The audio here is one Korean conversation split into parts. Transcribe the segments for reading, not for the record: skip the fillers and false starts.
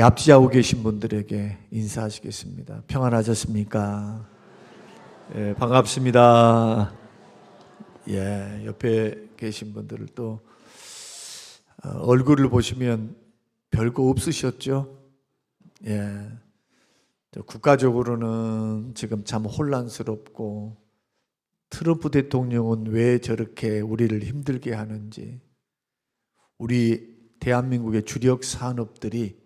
우리 앞지하고 계신 분들에게 인사하시겠습니다. 평안하셨습니까? 예, 반갑습니다. 예, 옆에 계신 분들을 또 얼굴을 보시면 별거 없으셨죠? 예, 국가적으로는 지금 참 혼란스럽고 트럼프 대통령은 왜 저렇게 우리를 힘들게 하는지, 우리 대한민국의 주력 산업들이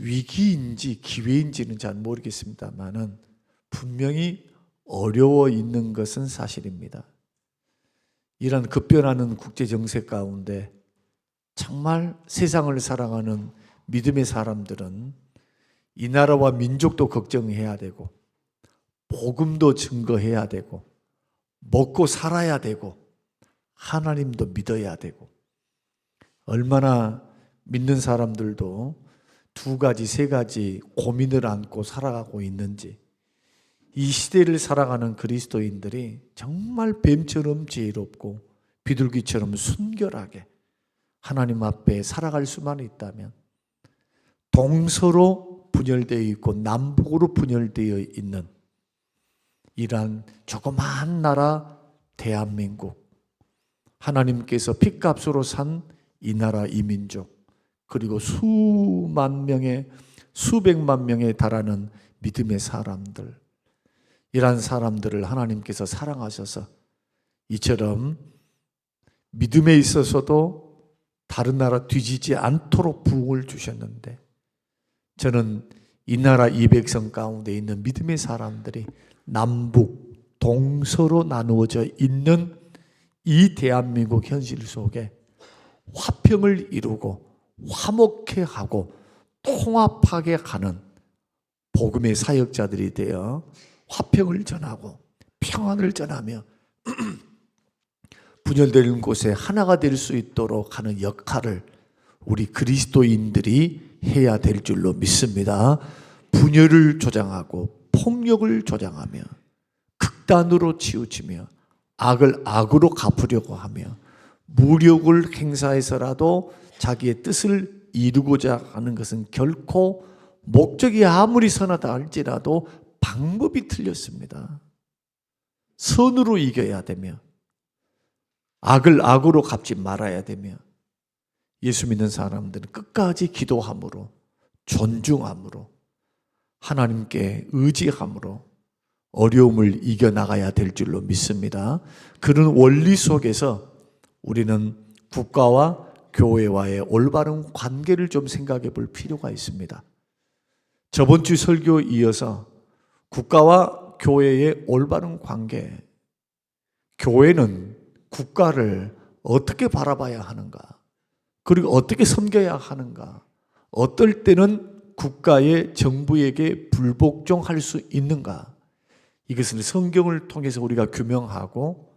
위기인지 기회인지는 잘 모르겠습니다만은 분명히 어려워 있는 것은 사실입니다. 이런 급변하는 국제 정세 가운데 정말 세상을 사랑하는 믿음의 사람들은 이 나라와 민족도 걱정해야 되고, 복음도 증거해야 되고, 먹고 살아야 되고, 하나님도 믿어야 되고, 얼마나 믿는 사람들도 두 가지, 세 가지 고민을 안고 살아가고 있는지, 이 시대를 살아가는 그리스도인들이 정말 뱀처럼 지혜롭고 비둘기처럼 순결하게 하나님 앞에 살아갈 수만 있다면, 동서로 분열되어 있고 남북으로 분열되어 있는 이러한 조그마한 나라 대한민국, 하나님께서 핏값으로 산 이 나라 이 민족, 그리고 수만 명의 수백만 명에 달하는 믿음의 사람들, 이러한 사람들을 하나님께서 사랑하셔서 이처럼 믿음에 있어서도 다른 나라 뒤지지 않도록 부흥을 주셨는데, 저는 이 나라 이 백성 가운데 있는 믿음의 사람들이 남북 동서로 나누어져 있는 이 대한민국 현실 속에 화평을 이루고 화목해 하고 통합하게 가는 복음의 사역자들이 되어 화평을 전하고 평안을 전하며 분열되는 곳에 하나가 될 수 있도록 하는 역할을 우리 그리스도인들이 해야 될 줄로 믿습니다. 분열을 조장하고 폭력을 조장하며 극단으로 치우치며 악을 악으로 갚으려고 하며 무력을 행사해서라도 자기의 뜻을 이루고자 하는 것은 결코 목적이 아무리 선하다 할지라도 방법이 틀렸습니다. 선으로 이겨야 되며 악을 악으로 갚지 말아야 되며, 예수 믿는 사람들은 끝까지 기도함으로, 존중함으로, 하나님께 의지함으로 어려움을 이겨나가야 될 줄로 믿습니다. 그런 원리 속에서 우리는 국가와 교회와의 올바른 관계를 좀 생각해 볼 필요가 있습니다. 저번 주 설교 이어서 국가와 교회의 올바른 관계, 교회는 국가를 어떻게 바라봐야 하는가, 그리고 어떻게 섬겨야 하는가, 어떨 때는 국가의 정부에게 불복종할 수 있는가, 이것을 성경을 통해서 우리가 규명하고,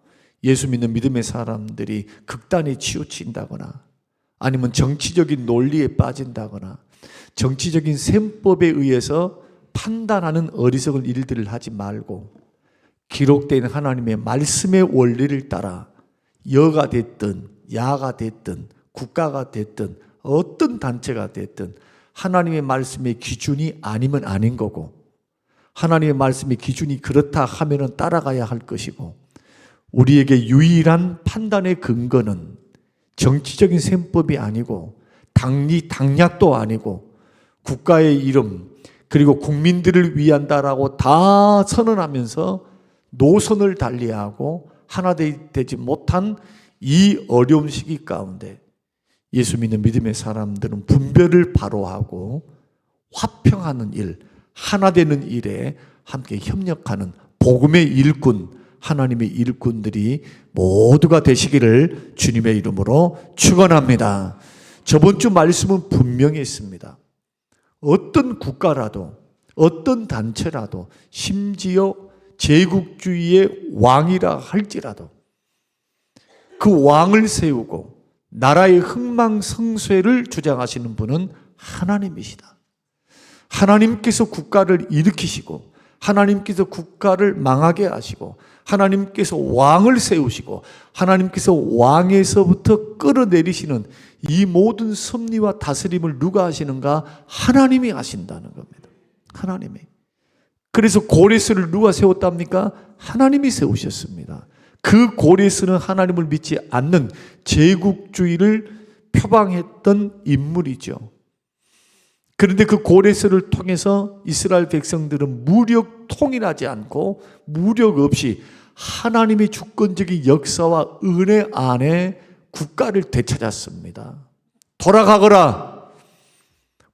예수 믿는 믿음의 사람들이 극단에 치우친다거나 아니면 정치적인 논리에 빠진다거나 정치적인 셈법에 의해서 판단하는 어리석은 일들을 하지 말고, 기록된 하나님의 말씀의 원리를 따라 여가 됐든 야가 됐든 국가가 됐든 어떤 단체가 됐든 하나님의 말씀의 기준이 아니면 아닌 거고, 하나님의 말씀의 기준이 그렇다 하면은 따라가야 할 것이고, 우리에게 유일한 판단의 근거는 정치적인 셈법이 아니고 당략도 아니고 국가의 이름 그리고 국민들을 위한다라고 다 선언하면서 노선을 달리하고 하나 되지 못한 이 어려운 시기 가운데 예수 믿는 믿음의 사람들은 분별을 바로하고 화평하는 일, 하나 되는 일에 함께 협력하는 복음의 일꾼, 하나님의 일꾼들이 모두가 되시기를 주님의 이름으로 축원합니다. 저번 주 말씀은 분명히 있습니다. 어떤 국가라도, 어떤 단체라도, 심지어 제국주의의 왕이라 할지라도 그 왕을 세우고 나라의 흥망성쇠를 주장하시는 분은 하나님이시다. 하나님께서 국가를 일으키시고 하나님께서 국가를 망하게 하시고 하나님께서 왕을 세우시고 하나님께서 왕에서부터 끌어내리시는 이 모든 섭리와 다스림을 누가 하시는가? 하나님이 하신다는 겁니다. 하나님이. 그래서 고레스를 누가 세웠답니까? 하나님이 세우셨습니다. 그 고레스는 하나님을 믿지 않는 제국주의를 표방했던 인물이죠. 그런데 그 고레스를 통해서 이스라엘 백성들은 무력 통일하지 않고 무력 없이 하나님의 주권적인 역사와 은혜 안에 국가를 되찾았습니다. 돌아가거라.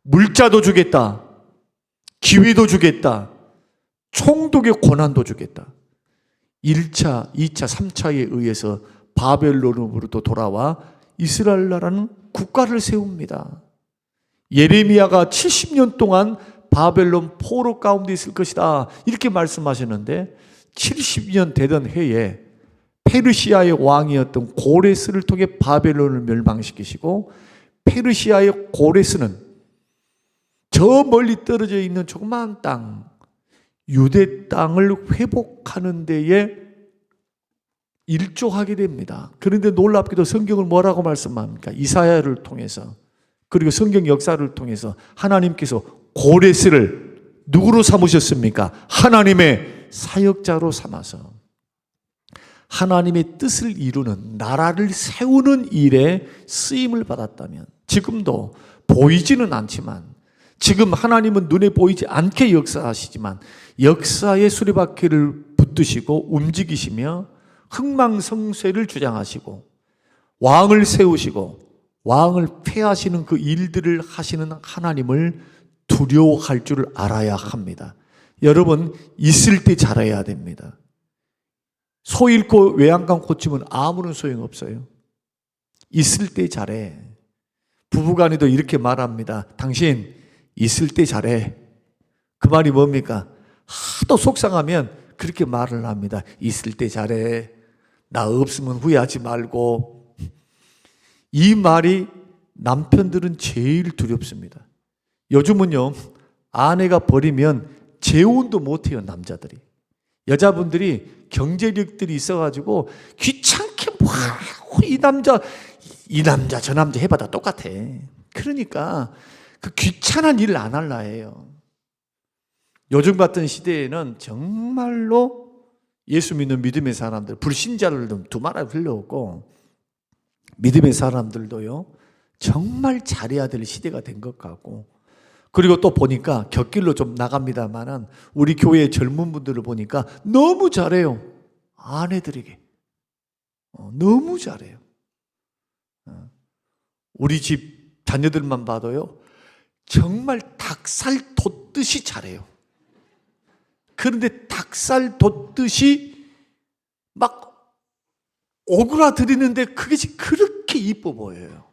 물자도 주겠다. 기회도 주겠다. 총독의 권한도 주겠다. 1차, 2차, 3차에 의해서 바벨론으로부터 돌아와 이스라엘 나라는 국가를 세웁니다. 예레미야가 70년 동안 바벨론 포로 가운데 있을 것이다 이렇게 말씀하셨는데 70년 되던 해에 페르시아의 왕이었던 고레스를 통해 바벨론을 멸망시키시고 페르시아의 고레스는 저 멀리 떨어져 있는 조그마한 땅 유대 땅을 회복하는 데에 일조하게 됩니다. 그런데 놀랍게도 성경을 뭐라고 말씀합니까? 이사야를 통해서 그리고 성경 역사를 통해서 하나님께서 고레스를 누구로 삼으셨습니까? 하나님의 사역자로 삼아서 하나님의 뜻을 이루는 나라를 세우는 일에 쓰임을 받았다면 지금도 보이지는 않지만 지금 하나님은 눈에 보이지 않게 역사하시지만 역사의 수레바퀴를 붙드시고 움직이시며 흥망성쇠를 주장하시고 왕을 세우시고 왕을 폐하시는 그 일들을 하시는 하나님을 두려워할 줄 알아야 합니다. 여러분 있을 때 잘해야 됩니다. 소 잃고 외양간 고치면 아무런 소용없어요. 있을 때 잘해. 부부간에도 이렇게 말합니다. 당신 있을 때 잘해. 그 말이 뭡니까? 하도 속상하면 그렇게 말을 합니다. 있을 때 잘해. 나 없으면 후회하지 말고. 이 말이 남편들은 제일 두렵습니다. 요즘은요 아내가 버리면 재혼도 못해요. 남자들이. 여자분들이 경제력들이 있어가지고 귀찮게 이 남자 저 남자 해봐도 똑같아. 그러니까 그 귀찮은 일을 안 할라 해요. 요즘 같은 시대에는 정말로 예수 믿는 믿음의 사람들, 불신자를 두 말을 흘려오고 믿음의 사람들도요 정말 잘해야 될 시대가 된 것 같고, 그리고 또 보니까 곁길로 좀 나갑니다만은 우리 교회 젊은 분들을 보니까 너무 잘해요. 아내들에게 너무 잘해요. 우리 집 자녀들만 봐도요 정말 닭살 돋듯이 잘해요. 그런데 닭살 돋듯이 막 오그라들이는데 그게 그렇게 이뻐 보여요.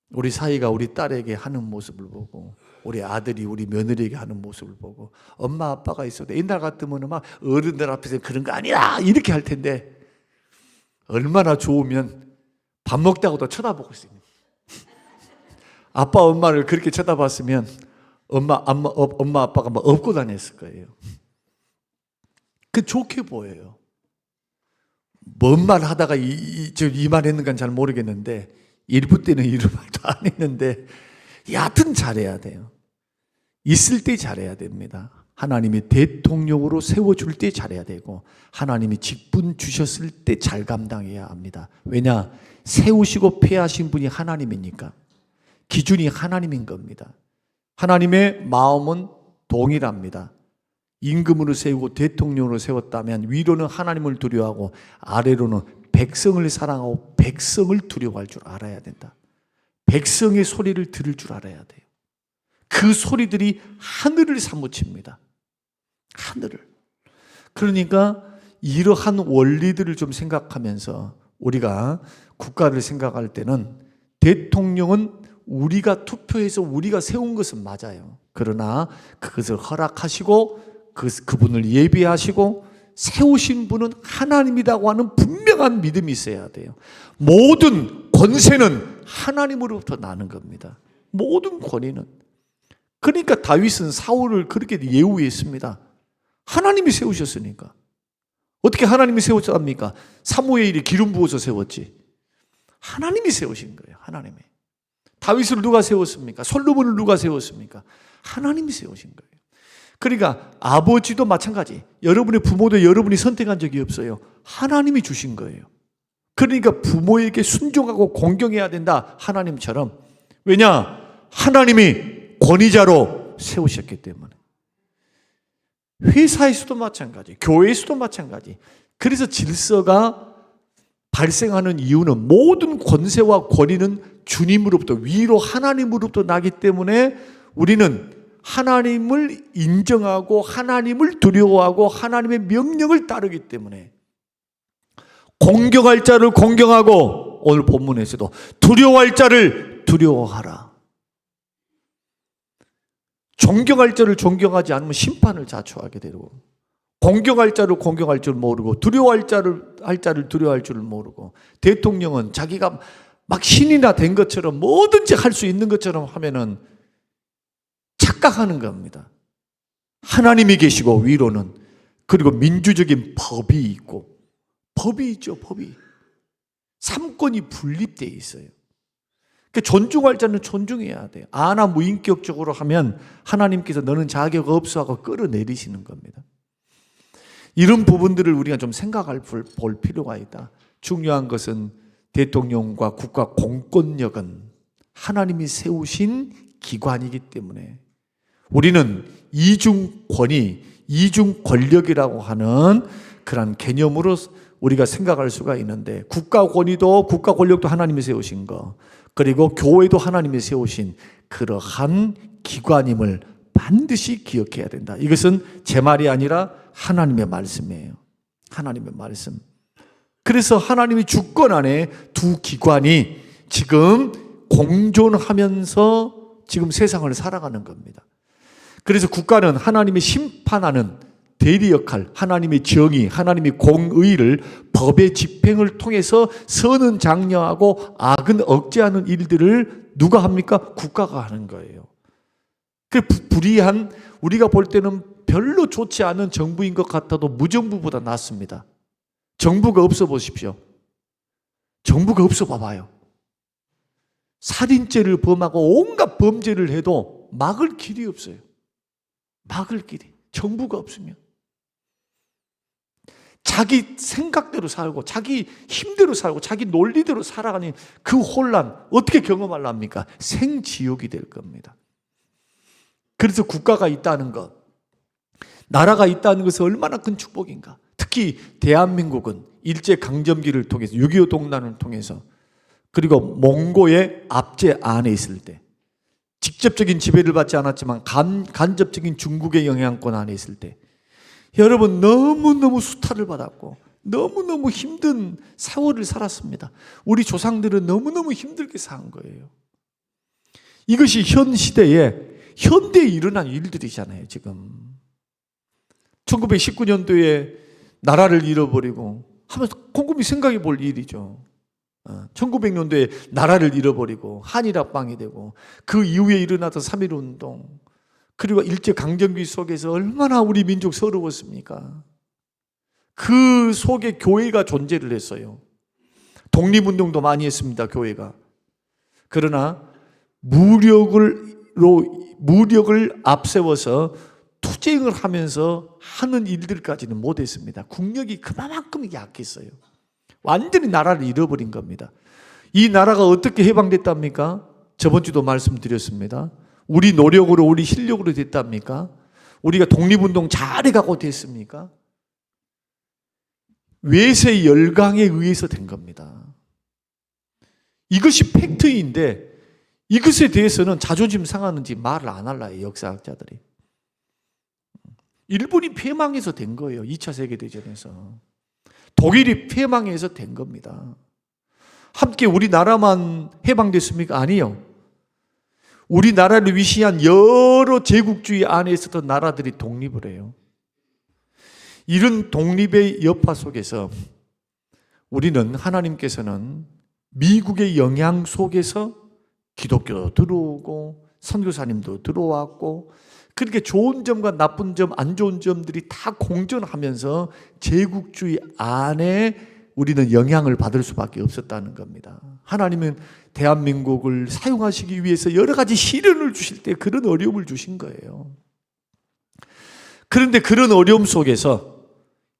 우리 사이가 우리 딸에게 하는 모습을 보고 우리 아들이 우리 며느리에게 하는 모습을 보고 엄마 아빠가 있어도 옛날 같으면 막 어른들 앞에서 그런 거 아니라 이렇게 할 텐데 얼마나 좋으면 밥 먹다가도 쳐다보고 있어요. 아빠 엄마를 그렇게 쳐다봤으면 엄마 아빠가 막 업고 다녔을 거예요. 그 좋게 보여요. 뭔 말 하다가 이 말 했는가 잘 모르겠는데 일부 때는 이런 말도 안 했는데 여하튼 잘해야 돼요. 있을 때 잘해야 됩니다. 하나님이 대통령으로 세워줄 때 잘해야 되고 하나님이 직분 주셨을 때 잘 감당해야 합니다. 왜냐? 세우시고 폐하신 분이 하나님이니까. 기준이 하나님인 겁니다. 하나님의 마음은 동일합니다. 임금으로 세우고 대통령으로 세웠다면 위로는 하나님을 두려워하고 아래로는 백성을 사랑하고 백성을 두려워할 줄 알아야 된다. 백성의 소리를 들을 줄 알아야 돼요. 그 소리들이 하늘을 사무칩니다. 하늘을. 그러니까 이러한 원리들을 좀 생각하면서 우리가 국가를 생각할 때는 대통령은 우리가 투표해서 우리가 세운 것은 맞아요. 그러나 그것을 허락하시고 그분을 예비하시고 세우신 분은 하나님이라고 하는 분명한 믿음이 있어야 돼요. 모든 권세는 하나님으로부터 나는 겁니다. 모든 권위는. 그러니까 다윗은 사울을 그렇게 예우했습니다. 하나님이 세우셨으니까. 어떻게 하나님이 세웠습니까? 사무엘이 기름 부어서 세웠지. 하나님이 세우신 거예요. 하나님이. 다윗을 누가 세웠습니까? 솔로몬을 누가 세웠습니까? 하나님이 세우신 거예요. 그러니까 아버지도 마찬가지. 여러분의 부모도 여러분이 선택한 적이 없어요. 하나님이 주신 거예요. 그러니까 부모에게 순종하고 공경해야 된다. 하나님처럼. 왜냐? 하나님이 권위자로 세우셨기 때문에. 회사에서도 마찬가지, 교회에서도 마찬가지. 그래서 질서가 발생하는 이유는 모든 권세와 권위는 주님으로부터, 위로 하나님으로부터 나기 때문에 우리는 하나님을 인정하고 하나님을 두려워하고 하나님의 명령을 따르기 때문에 공경할 자를 공경하고, 오늘 본문에서도 두려워할 자를 두려워하라. 존경할 자를 존경하지 않으면 심판을 자초하게 되고, 공경할 자를 공경할 줄 모르고 두려워할 자를 두려워할 줄 모르고, 대통령은 자기가 막 신이나 된 것처럼 뭐든지 할 수 있는 것처럼 하면은 착각하는 겁니다. 하나님이 계시고 위로는, 그리고 민주적인 법이 있고, 법이 있죠. 법이. 삼권이 분립되어 있어요. 그러니까 존중할 자는 존중해야 돼요. 아나 무인격적으로 하면 하나님께서 너는 자격 없어 하고 끌어내리시는 겁니다. 이런 부분들을 우리가 좀 생각할 볼 필요가 있다. 중요한 것은 대통령과 국가 공권력은 하나님이 세우신 기관이기 때문에 우리는 이중 권위, 이중 권력이라고 하는 그런 개념으로 우리가 생각할 수가 있는데, 국가 권위도 국가 권력도 하나님이 세우신 거, 그리고 교회도 하나님이 세우신 그러한 기관임을 반드시 기억해야 된다. 이것은 제 말이 아니라 하나님의 말씀이에요. 하나님의 말씀. 그래서 하나님의 주권 안에 두 기관이 지금 공존하면서 지금 세상을 살아가는 겁니다. 그래서 국가는 하나님이 심판하는 대리 역할, 하나님의 정의, 하나님의 공의를 법의 집행을 통해서 선은 장려하고 악은 억제하는 일들을 누가 합니까? 국가가 하는 거예요. 그 불의한, 우리가 볼 때는 별로 좋지 않은 정부인 것 같아도 무정부보다 낫습니다. 정부가 없어 보십시오. 정부가 없어 봐봐요. 살인죄를 범하고 온갖 범죄를 해도 막을 길이 없어요. 막을 길이. 정부가 없으면. 자기 생각대로 살고 자기 힘대로 살고 자기 논리대로 살아가는 그 혼란 어떻게 경험하려합니까? 생지옥이 될 겁니다. 그래서 국가가 있다는 것, 나라가 있다는 것은 얼마나 큰 축복인가. 특히 대한민국은 일제강점기를 통해서 6.25 동란을 통해서, 그리고 몽고의 압제 안에 있을 때, 직접적인 지배를 받지 않았지만 간접적인 중국의 영향권 안에 있을 때, 여러분 너무너무 수탈을 받았고 너무너무 힘든 세월을 살았습니다. 우리 조상들은 너무너무 힘들게 산 거예요. 이것이 현 시대에 현대에 일어난 일들이잖아요. 지금 1919년도에 나라를 잃어버리고 하면서 곰곰이 생각해 볼 일이죠. 1900년도에 나라를 잃어버리고 한일합방이 되고 그 이후에 일어났던 3.1운동, 그리고 일제강점기 속에서 얼마나 우리 민족 서러웠습니까? 그 속에 교회가 존재를 했어요. 독립운동도 많이 했습니다. 교회가. 그러나 무력을 앞세워서 투쟁을 하면서 하는 일들까지는 못했습니다. 국력이 그만큼 약했어요. 완전히 나라를 잃어버린 겁니다. 이 나라가 어떻게 해방됐답니까? 저번 주도 말씀드렸습니다. 우리 노력으로, 우리 실력으로 됐답니까? 우리가 독립운동 잘해가고 됐습니까? 외세 열강에 의해서 된 겁니다. 이것이 팩트인데 이것에 대해서는 자존심 상하는지 말을 안 할라요, 역사학자들이. 일본이 패망해서 된 거예요. 2차 세계대전에서. 독일이 패망해서 된 겁니다. 함께 우리나라만 해방됐습니까? 아니요. 우리나라를 위시한 여러 제국주의 안에 있었던 나라들이 독립을 해요. 이런 독립의 여파 속에서 우리는, 하나님께서는 미국의 영향 속에서 기독교도 들어오고 선교사님도 들어왔고, 그렇게 좋은 점과 나쁜 점, 안 좋은 점들이 다 공존하면서 제국주의 안에 우리는 영향을 받을 수밖에 없었다는 겁니다. 하나님은 대한민국을 사용하시기 위해서 여러 가지 시련을 주실 때 그런 어려움을 주신 거예요. 그런데 그런 어려움 속에서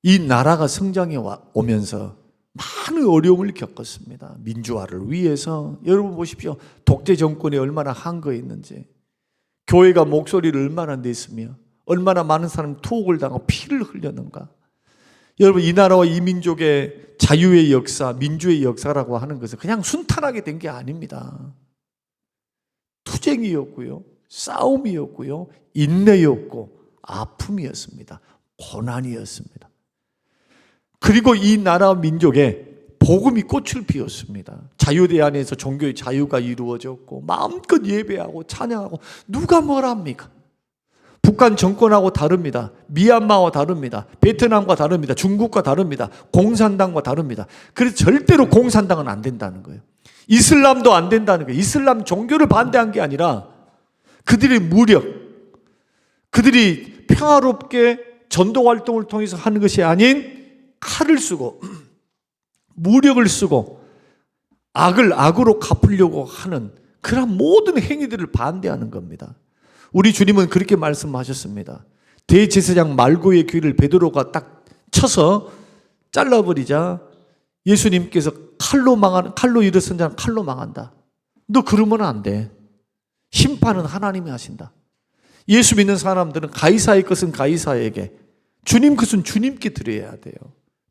이 나라가 성장해 오면서 많은 어려움을 겪었습니다. 민주화를 위해서. 여러분 보십시오. 독재 정권이 얼마나 한거했는지, 교회가 목소리를 얼마나 냈으며 얼마나 많은 사람이 투옥을 당하고 피를 흘렸는가. 여러분, 이 나라와 이 민족의 자유의 역사, 민주의 역사라고 하는 것은 그냥 순탄하게 된 게 아닙니다. 투쟁이었고요, 싸움이었고요, 인내였고 아픔이었습니다. 고난이었습니다. 그리고 이 나라 민족에 복음이 꽃을 피웠습니다. 자유대 안에서 종교의 자유가 이루어졌고 마음껏 예배하고 찬양하고. 누가 뭐라 합니까? 북한 정권하고 다릅니다. 미얀마와 다릅니다. 베트남과 다릅니다. 중국과 다릅니다. 공산당과 다릅니다. 그래서 절대로 공산당은 안 된다는 거예요. 이슬람도 안 된다는 거예요. 이슬람 종교를 반대한 게 아니라 그들의 무력, 그들이 평화롭게 전도 활동을 통해서 하는 것이 아닌 칼을 쓰고 무력을 쓰고 악을 악으로 갚으려고 하는 그런 모든 행위들을 반대하는 겁니다. 우리 주님은 그렇게 말씀하셨습니다. 대제사장 말고의 귀를 베드로가 딱 쳐서 잘라버리자 예수님께서 칼로 일어선 자는 칼로 망한다. 너 그러면 안 돼. 심판은 하나님이 하신다. 예수 믿는 사람들은 가이사의 것은 가이사에게, 주님 것은 주님께 드려야 돼요.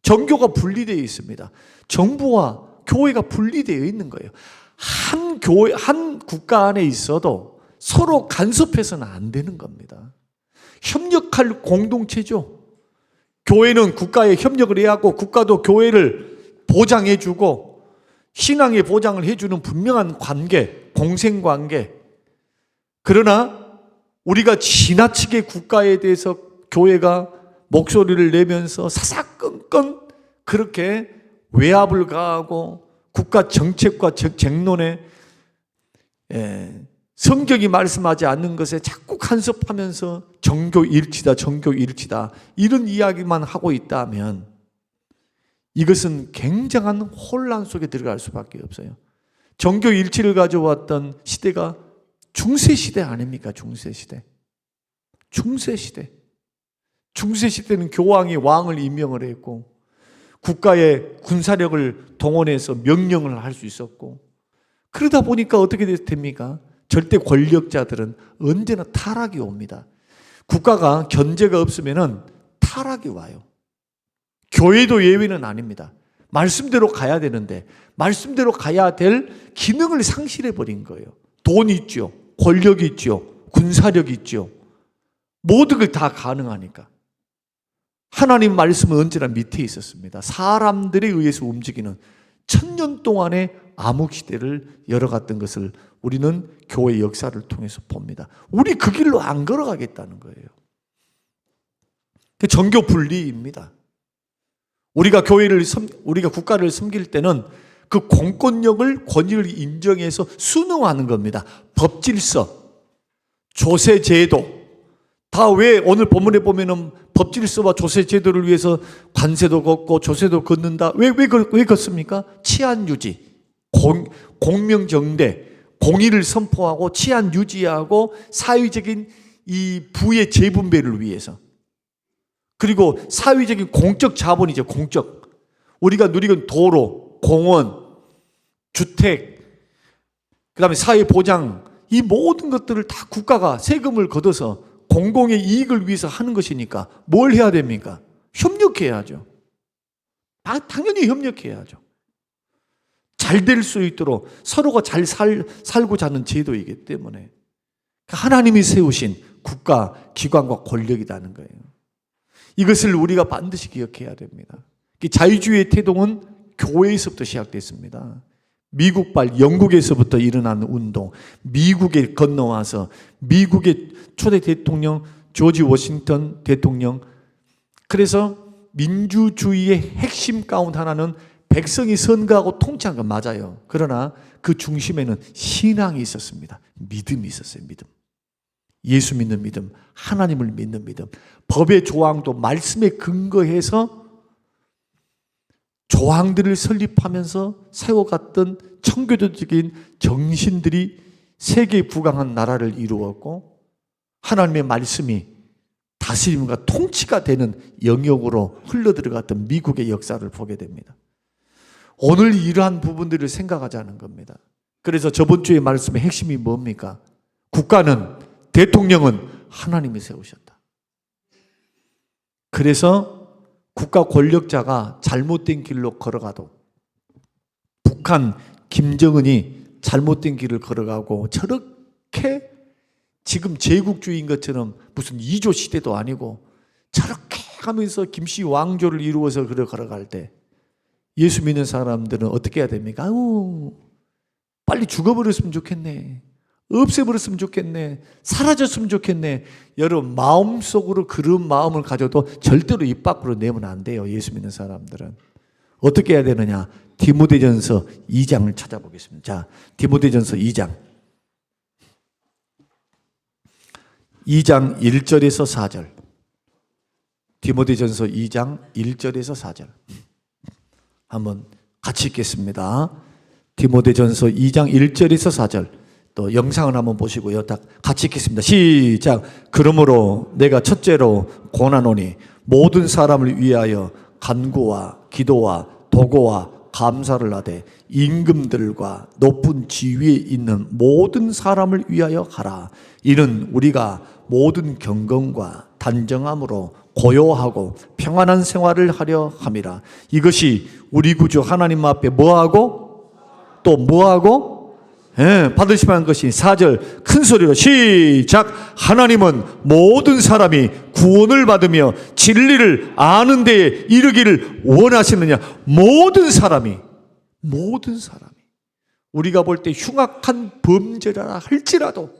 정교가 분리되어 있습니다. 정부와 교회가 분리되어 있는 거예요. 한 국가 안에 있어도 서로 간섭해서는 안 되는 겁니다. 협력할 공동체죠. 교회는 국가에 협력을 해야 하고 국가도 교회를 보장해주고 신앙의 보장을 해주는 분명한 관계, 공생관계. 그러나 우리가 지나치게 국가에 대해서 교회가 목소리를 내면서 사사건건 그렇게 외압을 가하고 국가 정책과 쟁론에 성경이 말씀하지 않는 것에 자꾸 간섭하면서 정교일치다 이런 이야기만 하고 있다면 이것은 굉장한 혼란 속에 들어갈 수밖에 없어요. 정교일치를 가져왔던 시대가 중세시대 아닙니까? 중세시대는 교황이 왕을 임명을 했고 국가의 군사력을 동원해서 명령을 할 수 있었고, 그러다 보니까 어떻게 됩니까? 절대 권력자들은 언제나 타락이 옵니다. 국가가 견제가 없으면 타락이 와요. 교회도 예외는 아닙니다. 말씀대로 가야 되는데 말씀대로 가야 될 기능을 상실해 버린 거예요. 돈 있죠, 권력 있죠, 군사력 있죠. 모든 걸 다 가능하니까. 하나님 말씀은 언제나 밑에 있었습니다. 사람들에 의해서 움직이는 천년 동안의 암흑시대를 열어갔던 것을 우리는 교회 역사를 통해서 봅니다. 우리 그 길로 안 걸어가겠다는 거예요. 정교 분리입니다. 우리가 국가를 섬길 때는 그 공권력을, 권위를 인정해서 순응하는 겁니다. 법질서, 조세제도, 다 왜 오늘 본문에 보면은 법질서와 조세제도를 위해서 관세도 걷고 조세도 걷는다. 왜 걷습니까? 치안 유지, 공명정대, 공의를 선포하고 치안 유지하고 사회적인 이 부의 재분배를 위해서. 그리고 사회적인 공적 자본이죠. 공적. 우리가 누리는 도로, 공원, 주택, 그 다음에 사회보장, 이 모든 것들을 다 국가가 세금을 걷어서 공공의 이익을 위해서 하는 것이니까 뭘 해야 됩니까? 협력해야죠. 당연히 협력해야죠. 잘 될 수 있도록 서로가 잘 살고자 하는 제도이기 때문에 하나님이 세우신 국가, 기관과 권력이라는 거예요. 이것을 우리가 반드시 기억해야 됩니다. 자유주의의 태동은 교회에서부터 시작됐습니다. 미국발 영국에서부터 일어난 운동, 미국에 건너와서 미국의 초대 대통령 조지 워싱턴 대통령, 그래서 민주주의의 핵심 가운데 하나는 백성이 선거하고 통치한 건 맞아요. 그러나 그 중심에는 신앙이 있었습니다. 믿음이 있었어요. 믿음. 예수 믿는 믿음, 하나님을 믿는 믿음, 법의 조항도 말씀에 근거해서 조항들을 설립하면서 세워갔던 청교도적인 정신들이 세계에 부강한 나라를 이루었고, 하나님의 말씀이 다스림과 통치가 되는 영역으로 흘러들어갔던 미국의 역사를 보게 됩니다. 오늘 이러한 부분들을 생각하자는 겁니다. 그래서 저번 주의 말씀의 핵심이 뭡니까? 국가는, 대통령은 하나님이 세우셨다. 그래서 국가 권력자가 잘못된 길로 걸어가도, 북한 김정은이 잘못된 길을 걸어가고 저렇게 지금 제국주의인 것처럼 무슨 이조 시대도 아니고 저렇게 하면서 김씨 왕조를 이루어서 걸어갈 때 예수 믿는 사람들은 어떻게 해야 됩니까? 아유, 빨리 죽어버렸으면 좋겠네. 없애버렸으면 좋겠네. 사라졌으면 좋겠네. 여러분, 마음속으로 그런 마음을 가져도 절대로 입 밖으로 내면 안 돼요. 예수 믿는 사람들은. 어떻게 해야 되느냐? 디모데전서 2장을 찾아보겠습니다. 자, 디모데전서 2장 1절에서 4절. 디모데전서 2장 1절에서 4절. 한번 같이 읽겠습니다. 디모데전서 2장 1절에서 4절. 또 영상을 한번 보시고요. 딱 같이 읽겠습니다. 시작. 그러므로 내가 첫째로 권하노니 모든 사람을 위하여 간구와 기도와 도고와 감사를 하되 임금들과 높은 지위에 있는 모든 사람을 위하여 하라. 이는 우리가 모든 경건과 단정함으로 고요하고 평안한 생활을 하려 함이라. 이것이 우리 구주 하나님 앞에 뭐하고 또 뭐하고 받으시면 한 것이 4절 큰 소리로 시작. 하나님은 모든 사람이 구원을 받으며 진리를 아는 데에 이르기를 원하시느냐. 모든 사람이 우리가 볼 때 흉악한 범죄라 할지라도,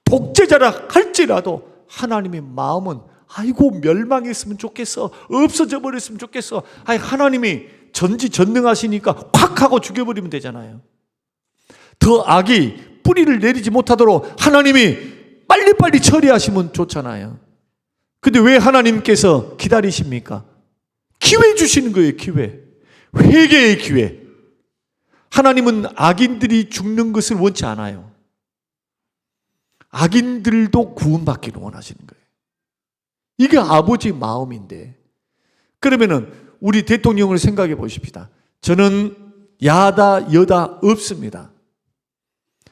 독재자라 할지라도 하나님의 마음은 아이고 멸망했으면 좋겠어, 없어져 버렸으면 좋겠어. 아니, 하나님이 전지전능하시니까 콱 하고 죽여버리면 되잖아요. 더 악이 뿌리를 내리지 못하도록 하나님이 빨리빨리 처리하시면 좋잖아요. 근데 왜 하나님께서 기다리십니까? 기회 주시는 거예요. 기회. 회개의 기회. 하나님은 악인들이 죽는 것을 원치 않아요. 악인들도 구원받기를 원하시는 거예요. 이게 아버지의 마음인데, 그러면은 우리 대통령을 생각해 보십시다. 저는 야다 여다 없습니다.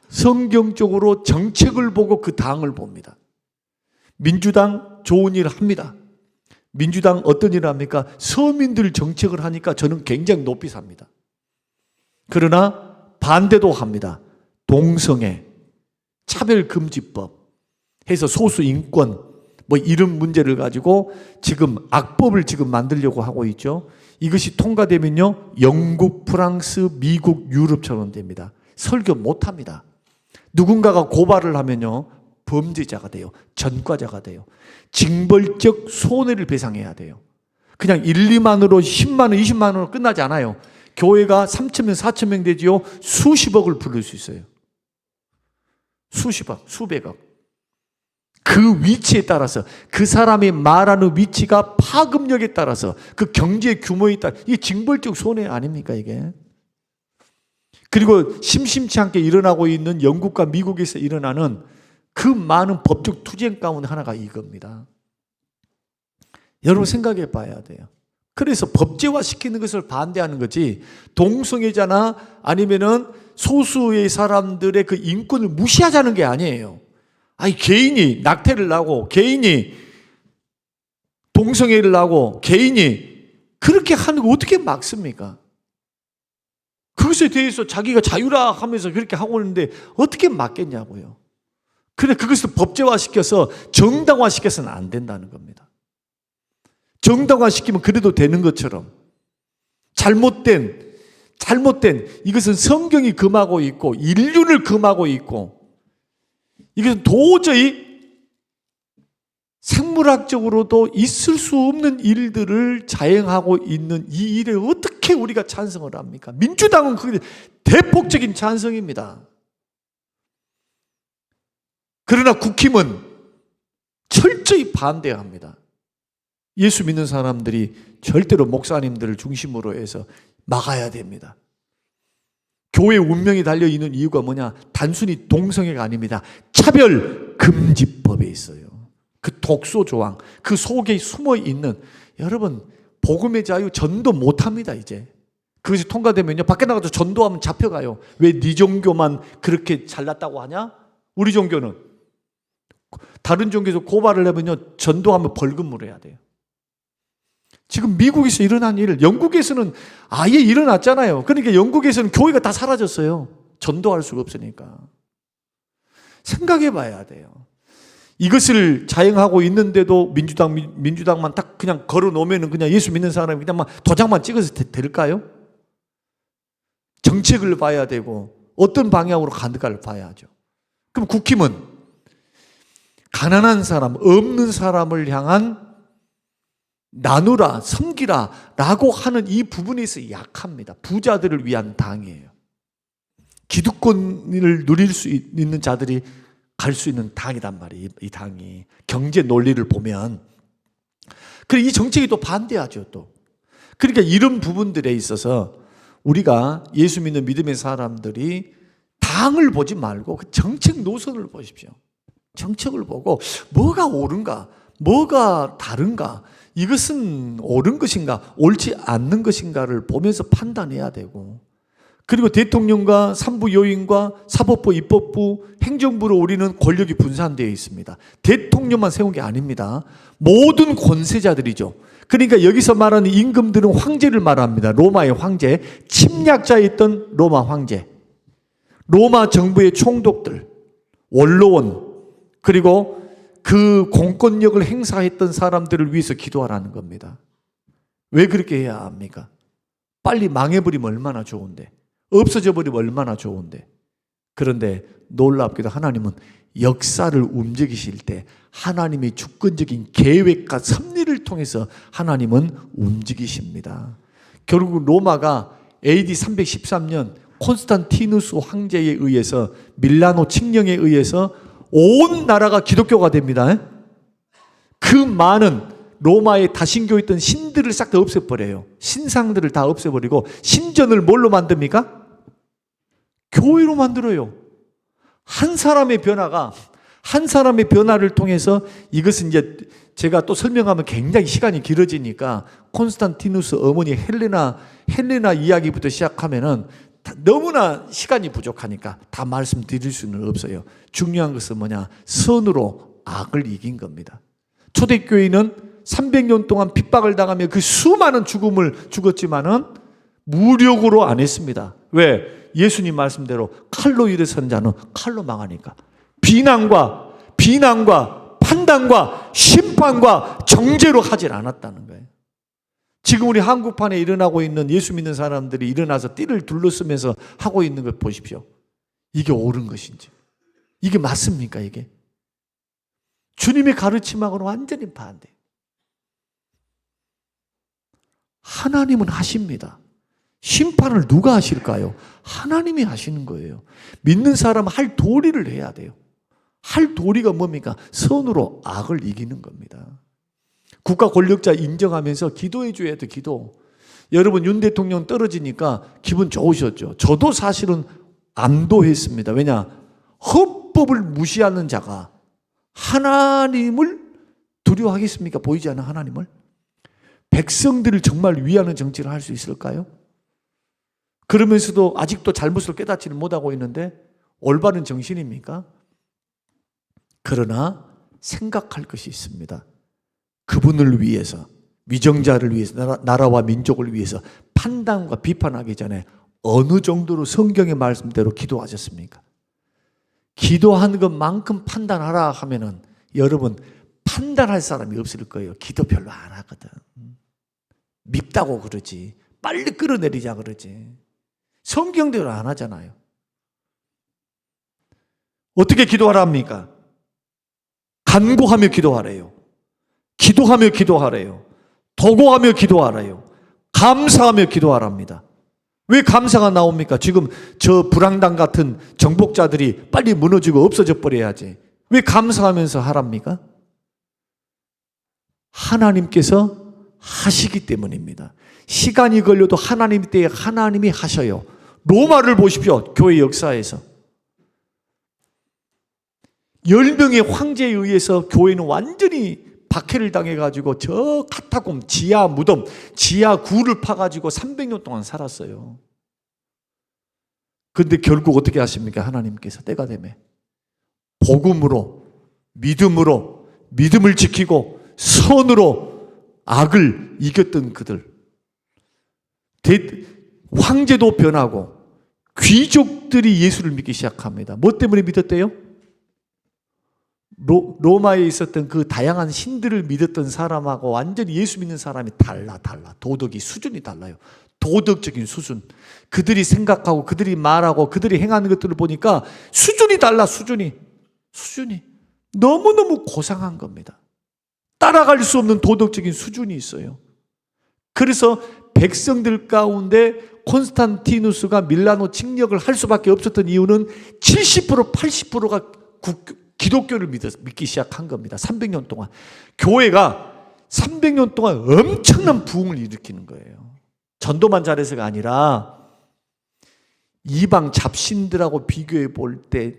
성경적으로 정책을 보고 그 당을 봅니다. 민주당 좋은 일을 합니다. 민주당 어떤 일을 합니까? 서민들 정책을 하니까 저는 굉장히 높이 삽니다. 그러나 반대도 합니다. 동성애, 차별금지법 해서 소수인권 뭐 이런 문제를 가지고 지금 악법을 지금 만들려고 하고 있죠. 이것이 통과되면요, 영국, 프랑스, 미국, 유럽처럼 됩니다. 설교 못합니다. 누군가가 고발을 하면요, 범죄자가 돼요. 전과자가 돼요. 징벌적 손해를 배상해야 돼요. 그냥 1, 2만으로 10만 원, 20만 원으로 끝나지 않아요. 교회가 3,000명, 4,000명 되지요. 수십억을 부를 수 있어요. 수십억, 수백억. 그 위치에 따라서, 그 사람이 말하는 위치가 파급력에 따라서, 그 경제 규모에 따라, 이게 징벌적 손해 아닙니까, 이게? 그리고 심심치 않게 일어나고 있는 영국과 미국에서 일어나는 그 많은 법적 투쟁 가운데 하나가 이겁니다. 여러분 생각해 봐야 돼요. 그래서 법제화 시키는 것을 반대하는 거지, 동성애자나 아니면은 소수의 사람들의 그 인권을 무시하자는 게 아니에요. 아니, 개인이 낙태를 하고, 개인이 동성애를 하고, 개인이 그렇게 하는 거 어떻게 막습니까? 그것에 대해서 자기가 자유라 하면서 그렇게 하고 있는데 어떻게 막겠냐고요. 그래, 그것을 법제화시켜서 정당화시켜서는 안 된다는 겁니다. 정당화시키면 그래도 되는 것처럼 잘못된 이것은 성경이 금하고 있고 인륜을 금하고 있고, 이것은 도저히 생물학적으로도 있을 수 없는 일들을 자행하고 있는 이 일에 어떻게 우리가 찬성을 합니까? 민주당은 그게 대폭적인 찬성입니다. 그러나 국힘은 철저히 반대합니다. 예수 믿는 사람들이 절대로 목사님들을 중심으로 해서 막아야 됩니다. 교회 운명이 달려있는 이유가 뭐냐? 단순히 동성애가 아닙니다. 차별금지법에 있어요. 그 독소 조항, 그 속에 숨어있는, 여러분 복음의 자유 전도 못합니다. 이제 그것이 통과되면요, 밖에 나가서 전도하면 잡혀가요. 왜 네 종교만 그렇게 잘났다고 하냐? 우리 종교는 다른 종교에서 고발을 하면요, 전도하면 벌금 물어야 돼요. 지금 미국에서 일어난 일, 영국에서는 아예 일어났잖아요. 그러니까 영국에서는 교회가 다 사라졌어요. 전도할 수가 없으니까. 생각해 봐야 돼요. 이것을 자행하고 있는데도 민주당만 딱 그냥 걸어 놓으면 그냥 예수 믿는 사람이 그냥 막 도장만 찍어서 될까요? 정책을 봐야 되고 어떤 방향으로 가는가를 봐야죠. 그럼 국힘은 가난한 사람, 없는 사람을 향한 나누라, 섬기라 라고 하는 이 부분에서 약합니다. 부자들을 위한 당이에요. 기득권을 누릴 수 있는 자들이 갈 수 있는 당이란 말이에요. 이 당이 경제 논리를 보면. 그리고 이 정책이 또 반대하죠. 또 그러니까 이런 부분들에 있어서 우리가 예수 믿는 믿음의 사람들이 당을 보지 말고 그 정책 노선을 보십시오. 정책을 보고 뭐가 옳은가, 뭐가 다른가, 이것은 옳은 것인가, 옳지 않는 것인가를 보면서 판단해야 되고, 그리고 대통령과 산부 요인과 사법부, 입법부, 행정부로 우리는 권력이 분산되어 있습니다. 대통령만 세운 게 아닙니다. 모든 권세자들이죠. 그러니까 여기서 말하는 임금들은 황제를 말합니다. 로마의 황제, 침략자였던 로마 황제, 로마 정부의 총독들, 원로원, 그리고 그 공권력을 행사했던 사람들을 위해서 기도하라는 겁니다. 왜 그렇게 해야 합니까? 빨리 망해버리면 얼마나 좋은데, 없어져 버리면 얼마나 좋은데. 그런데 놀랍게도 하나님은 역사를 움직이실 때 하나님의 주권적인 계획과 섭리를 통해서 하나님은 움직이십니다. 결국 로마가 AD 313년 콘스탄티누스 황제에 의해서, 밀라노 칙령에 의해서 온 나라가 기독교가 됩니다. 그 많은 로마에 다신교 있던 신들을 싹 다 없애버려요. 신상들을 다 없애버리고 신전을 뭘로 만듭니까? 교회로 만들어요. 한 사람의 변화가, 한 사람의 변화를 통해서, 이것은 이제 제가 또 설명하면 굉장히 시간이 길어지니까 콘스탄티누스 어머니 헬레나 이야기부터 시작하면은 너무나 시간이 부족하니까 다 말씀드릴 수는 없어요. 중요한 것은 뭐냐? 선으로 악을 이긴 겁니다. 초대교회는 300년 동안 핍박을 당하며 그 수많은 죽음을 죽었지만은 무력으로 안 했습니다. 왜? 예수님 말씀대로 칼로 일어선 자는 칼로 망하니까. 비난과 판단과 심판과 정죄로 하질 않았다는 거예요. 지금 우리 한국판에 일어나고 있는 예수 믿는 사람들이 일어나서 띠를 둘러쓰면서 하고 있는 걸 보십시오. 이게 옳은 것인지, 이게 맞습니까? 이게 주님의 가르침하고는 완전히 반대. 하나님은 하십니다. 심판을 누가 하실까요? 하나님이 하시는 거예요. 믿는 사람은 할 도리를 해야 돼요. 할 도리가 뭡니까? 선으로 악을 이기는 겁니다. 국가 권력자 인정하면서 기도해 줘야 돼. 기도. 여러분, 윤 대통령 떨어지니까 기분 좋으셨죠? 저도 사실은 안도했습니다. 왜냐? 헌법을 무시하는 자가 하나님을 두려워하겠습니까? 보이지 않는 하나님을? 백성들을 정말 위하는 정치를 할 수 있을까요? 그러면서도 아직도 잘못을 깨닫지는 못하고 있는데 올바른 정신입니까? 그러나 생각할 것이 있습니다. 그분을 위해서, 위정자를 위해서, 나라와 민족을 위해서 판단과 비판하기 전에 어느 정도로 성경의 말씀대로 기도하셨습니까? 기도하는 것만큼 판단하라 하면은 여러분 판단할 사람이 없을 거예요. 기도 별로 안 하거든. 밉다고 그러지. 빨리 끌어내리자 그러지. 성경대로 안 하잖아요. 어떻게 기도하라 합니까? 간구하며 기도하래요. 기도하며 기도하래요. 도구하며 기도하래요. 감사하며 기도하랍니다. 왜 감사가 나옵니까? 지금 저 불황당 같은 정복자들이 빨리 무너지고 없어져 버려야지. 왜 감사하면서 하랍니까? 하나님께서 하시기 때문입니다. 시간이 걸려도 하나님 때에 하나님이 하셔요. 로마를 보십시오. 교회 역사에서 10명의 황제에 의해서 교회는 완전히 박해를 당해가지고 저 카타콤 지하 무덤, 지하 구를 파가지고 300년 동안 살았어요. 근데 결국 어떻게 하십니까? 하나님께서 때가 되면 복음으로, 믿음으로, 믿음을 지키고 선으로 악을 이겼던 그들, 황제도 변하고 귀족들이 예수를 믿기 시작합니다. 뭐 때문에 믿었대요? 로마에 있었던 그 다양한 신들을 믿었던 사람하고 완전히 예수 믿는 사람이 달라. 도덕이 수준이 달라요. 도덕적인 수준. 그들이 생각하고 그들이 말하고 그들이 행하는 것들을 보니까 수준이 달라. 수준이 너무너무 고상한 겁니다. 따라갈 수 없는 도덕적인 수준이 있어요. 그래서 백성들 가운데 콘스탄티누스가 밀라노 침략을 할 수밖에 없었던 이유는 70% 80%가 기독교를 믿기 시작한 겁니다. 300년 동안. 교회가 300년 동안 엄청난 부흥을 일으키는 거예요. 전도만 잘해서가 아니라 이방 잡신들하고 비교해 볼 때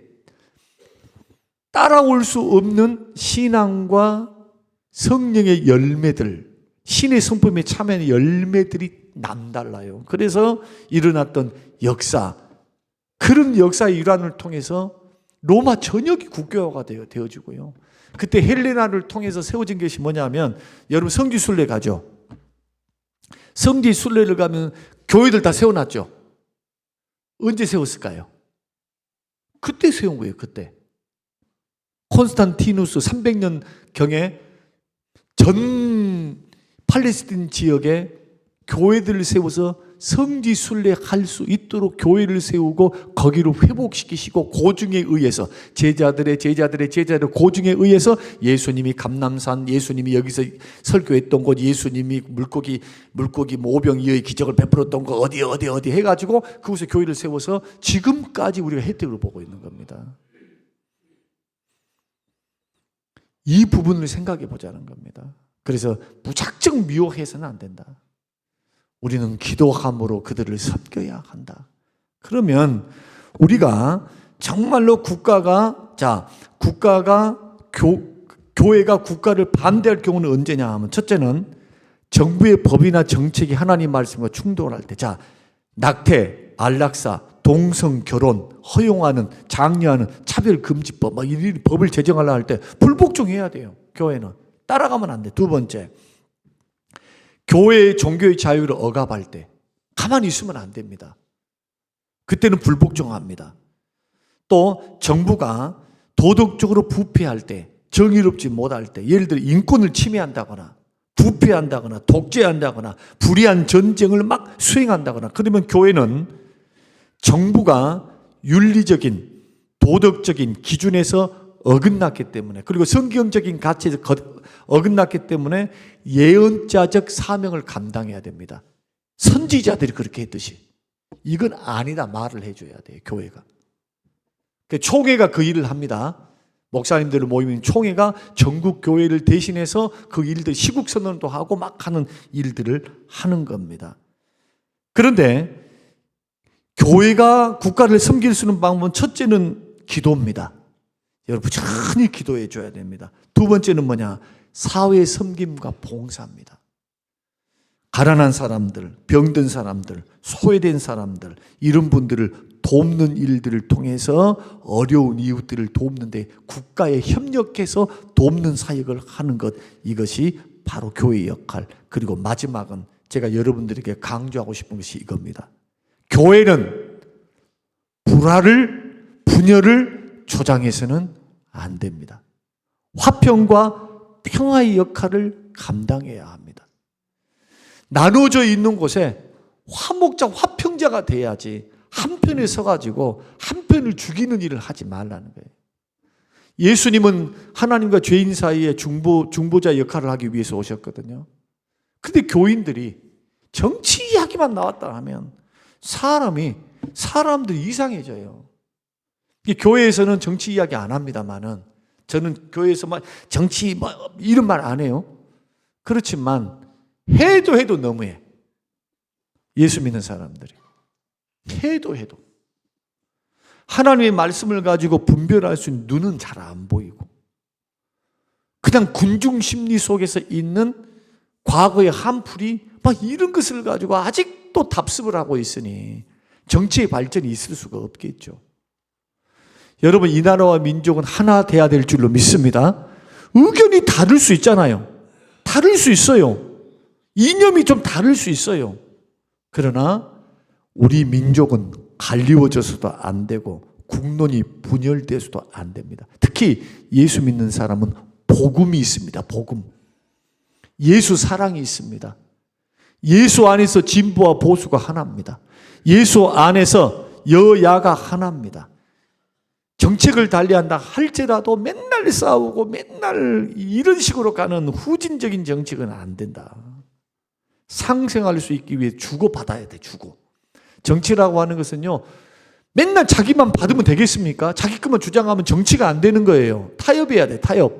따라올 수 없는 신앙과 성령의 열매들, 신의 성품에 참여하는 열매들이 남달라요. 그래서 일어났던 역사, 그런 역사의 일환을 통해서 로마 전역이 국교화가 되어지고요. 그때 헬레나를 통해서 세워진 것이 뭐냐면, 여러분 성지순례 가죠. 성지순례를 가면 교회들 다 세워놨죠. 언제 세웠을까요? 그때 세운 거예요. 그때 콘스탄티누스 300년경에 전 팔레스틴 지역에 교회들을 세워서 성지 순례할 수 있도록 교회를 세우고 거기를 회복시키시고 고중에 의해서 제자들의 고중에 의해서 예수님이 감람산, 예수님이 여기서 설교했던 곳, 예수님이 물고기 뭐 오병이어의 기적을 베풀었던 곳 어디 해가지고 그곳에 교회를 세워서 지금까지 우리가 혜택을 보고 있는 겁니다. 이 부분을 생각해 보자는 겁니다. 그래서 무작정 미워해서는 안 된다. 우리는 기도함으로 그들을 섬겨야 한다. 그러면 우리가 정말로 교회가 국가를 반대할 경우는 언제냐 하면, 첫째는 정부의 법이나 정책이 하나님 말씀과 충돌할 때, 낙태, 안락사, 동성 결혼 허용하는, 장려하는 차별금지법, 이 법을 제정하려 할 때 불복종해야 돼요. 교회는 따라가면 안 돼. 두 번째, 교회의 종교의 자유를 억압할 때 가만히 있으면 안 됩니다. 그때는 불복종합니다. 또 정부가 도덕적으로 부패할 때, 정의롭지 못할 때, 예를 들어 인권을 침해한다거나 부패한다거나 독재한다거나 불의한 전쟁을 막 수행한다거나, 그러면 교회는 정부가 윤리적인 도덕적인 기준에서 어긋났기 때문에, 그리고 성경적인 가치에서 어긋났기 때문에 예언자적 사명을 감당해야 됩니다. 선지자들이 그렇게 했듯이 이건 아니다 말을 해줘야 돼요. 교회가. 총회가 그 일을 합니다. 목사님들을 모이면 총회가 전국 교회를 대신해서 그 일들, 시국 선언도 하고 막 하는 일들을 하는 겁니다. 그런데 교회가 국가를 섬길 수 있는 방법은, 첫째는 기도입니다. 여러분 부지런히 기도해 줘야 됩니다. 두 번째는 뭐냐? 사회 섬김과 봉사입니다. 가난한 사람들, 병든 사람들, 소외된 사람들, 이런 분들을 돕는 일들을 통해서 어려운 이웃들을 돕는데 국가에 협력해서 돕는 사역을 하는 것, 이것이 바로 교회의 역할. 그리고 마지막은 제가 여러분들에게 강조하고 싶은 것이 이겁니다. 교회는 분열을 조장해서는 안 됩니다. 화평과 평화의 역할을 감당해야 합니다. 나눠져 있는 곳에 화목자, 화평자가 돼야지 한편에 서가지고 한편을 죽이는 일을 하지 말라는 거예요. 예수님은 하나님과 죄인 사이에 중보자 역할을 하기 위해서 오셨거든요. 근데 교인들이 정치 이야기만 나왔다 하면 사람들이 이상해져요. 교회에서는 정치 이야기 안 합니다만은 저는 교회에서 막 정치 이런 말 안 해요. 그렇지만 해도 너무해. 예수 믿는 사람들이 해도 하나님의 말씀을 가지고 분별할 수 있는 눈은 잘 안 보이고 그냥 군중 심리 속에서 있는 과거의 한풀이 막 이런 것을 가지고 아직도 답습을 하고 있으니 정치의 발전이 있을 수가 없겠죠. 여러분, 이 나라와 민족은 하나 돼야 될 줄로 믿습니다. 의견이 다를 수 있잖아요. 다를 수 있어요. 이념이 좀 다를 수 있어요. 그러나 우리 민족은 갈리워져서도 안 되고 국론이 분열돼서도 안 됩니다. 특히 예수 믿는 사람은 복음이 있습니다. 복음. 예수 사랑이 있습니다. 예수 안에서 진보와 보수가 하나입니다. 예수 안에서 여야가 하나입니다. 정책을 달리한다 할지라도 맨날 싸우고 맨날 이런 식으로 가는 후진적인 정책은 안 된다. 상생할 수 있기 위해 주고받아야 돼. 정치라고 하는 것은요, 맨날 자기만 받으면 되겠습니까? 자기 것만 주장하면 정치가 안 되는 거예요. 타협해야 돼. 타협.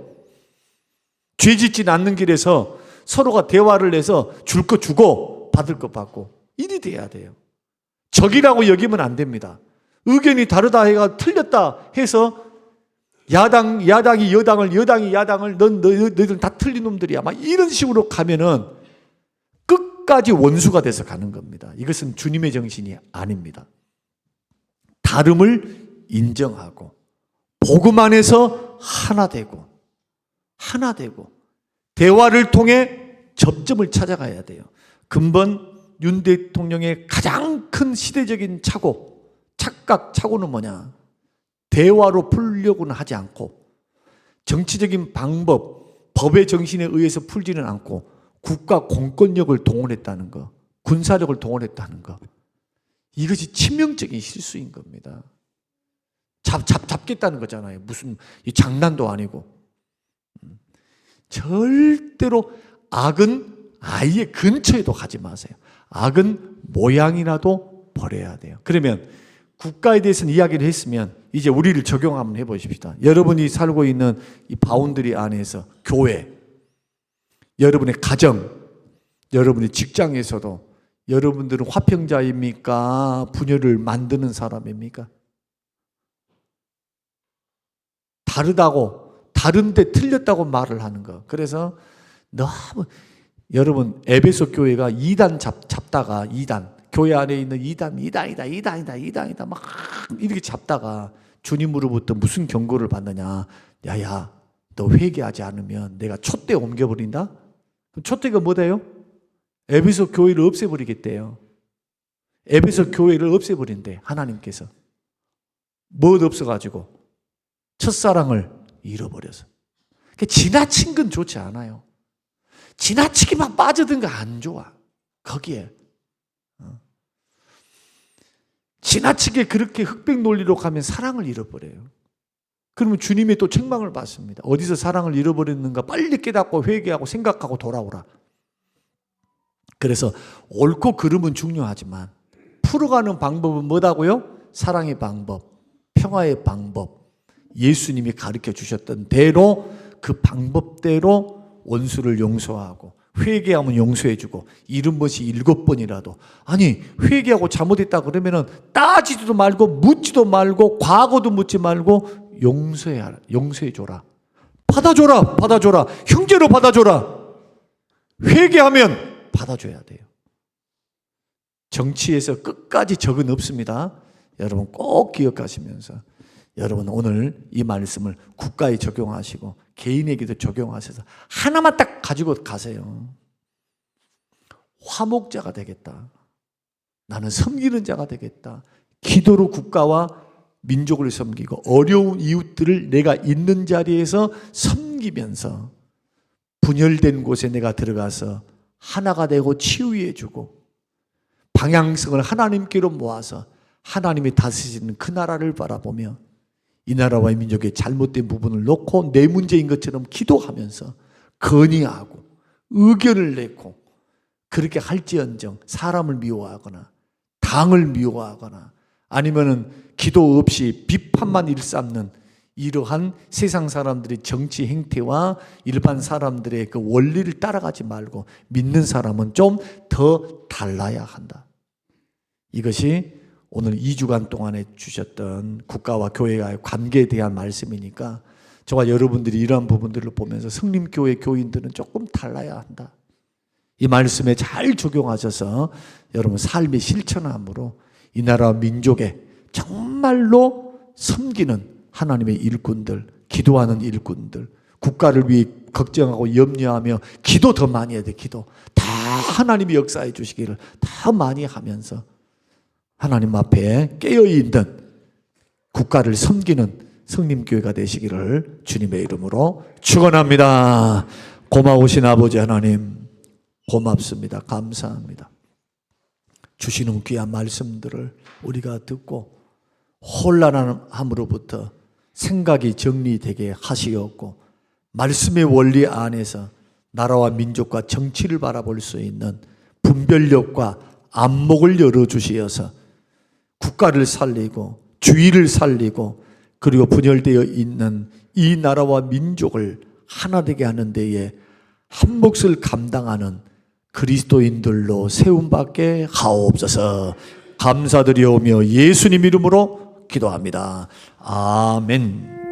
죄 짓지 않는 길에서 서로가 대화를 해서 줄 거 주고 받을 거 받고 일이 돼야 돼요. 적이라고 여기면 안 됩니다. 의견이 다르다 해가 틀렸다 해서 야당이 여당을, 여당이 야당을 너희들 다 틀린 놈들이야 막 이런 식으로 가면은 끝까지 원수가 돼서 가는 겁니다. 이것은 주님의 정신이 아닙니다. 다름을 인정하고 복음 안에서 하나 되고 대화를 통해 접점을 찾아가야 돼요. 근본 윤 대통령의 가장 큰 시대적인 착각은 뭐냐? 대화로 풀려고는 하지 않고 정치적인 방법, 법의 정신에 의해서 풀지는 않고 국가 공권력을 동원했다는 거, 군사력을 동원했다는 거. 이것이 치명적인 실수인 겁니다. 잡겠다는 거잖아요. 무슨 장난도 아니고. 절대로 악은 아예 근처에도 가지 마세요. 악은 모양이라도 버려야 돼요. 그러면 국가에 대해서는 이야기를 했으면 이제 우리를 적용 한번 해보십시다. 여러분이 살고 있는 이 바운더리 안에서 교회, 여러분의 가정, 여러분의 직장에서도 여러분들은 화평자입니까? 분열을 만드는 사람입니까? 다른데 틀렸다고 말을 하는 거. 그래서 너무 여러분 에베소 교회가 2단 잡다가 2단 교회 안에 있는 2단이다 막 이렇게 잡다가 주님으로부터 무슨 경고를 받느냐? 야야, 너 회개하지 않으면 내가 촛대 옮겨버린다? 촛대가 뭐다요? 에베소 교회를 없애버리겠대요. 에베소 교회를 없애버린대 하나님께서. 뭐 없어가지고 첫사랑을 잃어버려서. 지나친 건 좋지 않아요. 지나치게만 빠져든 거 안 좋아. 거기에 지나치게 그렇게 흑백 논리로 가면 사랑을 잃어버려요. 그러면 주님의 또 책망을 받습니다. 어디서 사랑을 잃어버렸는가 빨리 깨닫고 회개하고 생각하고 돌아오라. 그래서 옳고 그름은 중요하지만 풀어가는 방법은 뭐다고요? 사랑의 방법, 평화의 방법, 예수님이 가르쳐 주셨던 대로 그 방법대로 원수를 용서하고 회개하면 용서해주고 이런 것이 7번이라도 아니 회개하고 잘못했다 그러면은 따지지도 말고 묻지도 말고 과거도 묻지 말고 용서해줘라. 받아줘라. 형제로 받아줘라. 회개하면 받아줘야 돼요. 정치에서 끝까지 적은 없습니다. 여러분 꼭 기억하시면서 여러분 오늘 이 말씀을 국가에 적용하시고 개인에게도 적용하셔서 하나만 딱 가지고 가세요. 화목자가 되겠다. 나는 섬기는 자가 되겠다. 기도로 국가와 민족을 섬기고 어려운 이웃들을 내가 있는 자리에서 섬기면서 분열된 곳에 내가 들어가서 하나가 되고 치유해주고 방향성을 하나님께로 모아서 하나님이 다스리는 그 나라를 바라보며 이 나라와 이 민족의 잘못된 부분을 놓고 내 문제인 것처럼 기도하면서 건의하고 의견을 내고 그렇게 할지언정 사람을 미워하거나 당을 미워하거나 아니면은 기도 없이 비판만 일삼는 이러한 세상 사람들의 정치 행태와 일반 사람들의 그 원리를 따라가지 말고 믿는 사람은 좀 더 달라야 한다. 이것이 오늘 2주간 동안에 주셨던 국가와 교회와의 관계에 대한 말씀이니까 저와 여러분들이 이러한 부분들을 보면서 성림교회 교인들은 조금 달라야 한다. 이 말씀에 잘 적용하셔서 여러분 삶의 실천함으로 이 나라 민족에 정말로 섬기는 하나님의 일꾼들, 기도하는 일꾼들, 국가를 위해 걱정하고 염려하며 기도 더 많이 해야 돼. 기도 다 하나님이 역사해 주시기를 다 많이 하면서 하나님 앞에 깨어있는 국가를 섬기는 성림교회가 되시기를 주님의 이름으로 축원합니다. 고마우신 아버지 하나님 고맙습니다. 감사합니다. 주시는 귀한 말씀들을 우리가 듣고 혼란함으로부터 생각이 정리되게 하시었고 말씀의 원리 안에서 나라와 민족과 정치를 바라볼 수 있는 분별력과 안목을 열어주시어서 국가를 살리고 주의를 살리고 그리고 분열되어 있는 이 나라와 민족을 하나 되게 하는 데에 한 몫을 감당하는 그리스도인들로 세움받게 하옵소서. 감사드리오며 예수님 이름으로 기도합니다. 아멘.